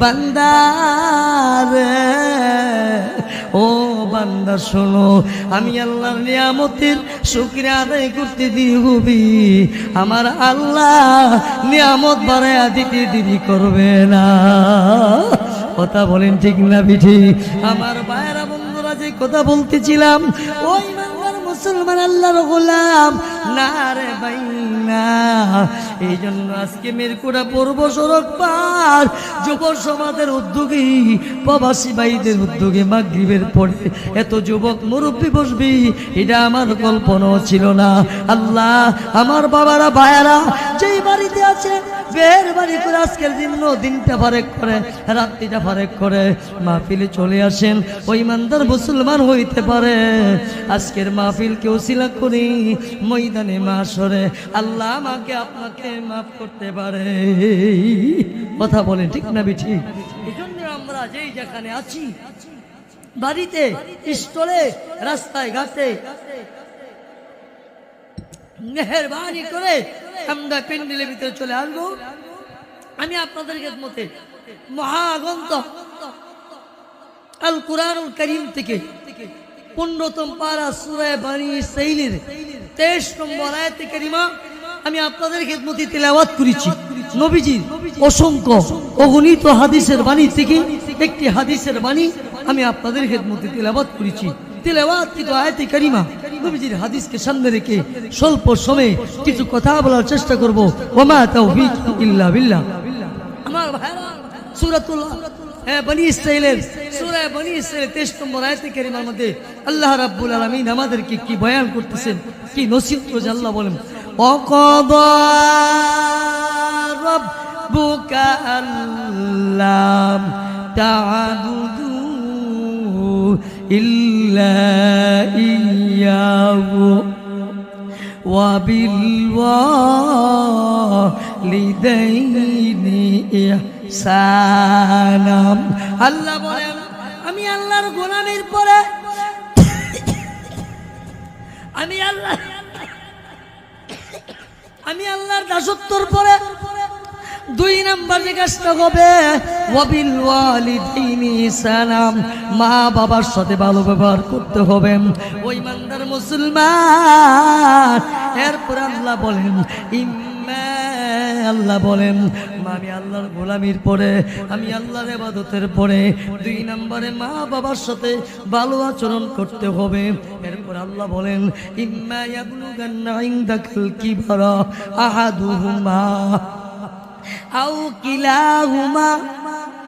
বান্দারে ও বান্দা শোনো, আমি আল্লাহর নিয়ামতের শুকরিয়া আদায় করতে দিবি, আমার আল্লাহ নিয়ামত বাড়ায়া দিতে দেরি করবে না। কথা বলেন ঠিক না বিঠি? আমার ভাইরা বন্ধুরা, যে কথা বলতেছিলাম, ওই মুসলমান আল্লাহর গোলাম না রে ভাই না। এই জন্য আজকে মিরকুড়া পূর্ব সড়ক পার যুব সমাজের উদ্যোগে, প্রবাসী ভাইদের উদ্যোগে মাগরিবের পরে এত যুবক মুরব্বী বসবি, এটা আমার কল্পনাও ছিল না। আল্লাহ আমার বাবারা ভাইয়ারা যেই বাড়িতে আছে বের বাড়ি করে আজকের দিনটা ফারেক করে, রাত্রিটা ফারেক করে মাহফিলে চলে আসেন। ওই ইমানদার মুসলমান হইতে পারে আজকের মাহফিলকে ওসিলা করি ময়দানে মাশরে আল্লাহ আমাকে আপনাকে মাফ করতে পারে। কথা বলেন ঠিক না বেঠি? এই জন্য আমরা যেই যেখানে আছি, বাড়িতে, স্টলে, রাস্তায় ঘাটে, মেহেরবানি করে আমরা প্যান্ডেলের ভিতরে চলে আসবো। আমি আপনাদের খেদমতে মহাগ্রন্থ আল কুরআনুল কারীম থেকে 15তম পারা সূরা বনী ইসরাঈলের 23 নম্বর আয়াতে কারিমা আমি আপনাদের খেদমতে তেলাওয়াত করেছি। নবীজির অসংখ্য অগণিত হাদিসের বাণী থেকে একটি হাদিসের বাণী আমি আপনাদের খেদমতে তেলাওয়াত করেছি। তেলাওয়াত কিন্তু আয়াতে কারিমা নবীজির হাদিসকে সামনে রেখে স্বল্প সময়ে কিছু কথা বলার চেষ্টা করব। ওমা তাওফীক ইল্লা বিল্লাহ। আমার ভাইরা, সূরাতুল বনী ইসরাঈলের সূরা বনী ইসরাঈলের 23 নম্বর আয়াতে কারিমার মধ্যে আল্লাহ রাব্বুল আলামিন আমাদেরকে কি বয়ান করতেছেন, কি নসিহত করছেন। আল্লাহ বলেন, ওয়াকাদা রাব্বুকা আল্লা তা'বুদু ইল্লা ইয়্যাহু ওয়া বিল ওয়ালিদাইনি ইহসানা। আল্লাহ বলেন, আমি আল্লাহর গোলামের পরে আমি আল্লাহর দাসত্বর পরে 2 নাম্বার যে কাজটা হবে, ওয়াবিল ওয়ালিদাইনি ইহসানা, মা বাবার সাথে ভালো ব্যবহার করতে হবে। ওই ইমানদার মুসলমান। এরপর আল্লাহ বলেন, আল্লাহ বলেন, আমি আল্লাহর গোলামির পরে, আমি আল্লাহর ইবাদতের পরে 2 নম্বরে মা বাবার সাথে ভালো আচরণ করতে হবে। এরপর আল্লাহ বলেন, ইম্মা ইয়াবলুগান্না ইনদাকাল কিবারা আহাদুহুমা আও কিলাহুমা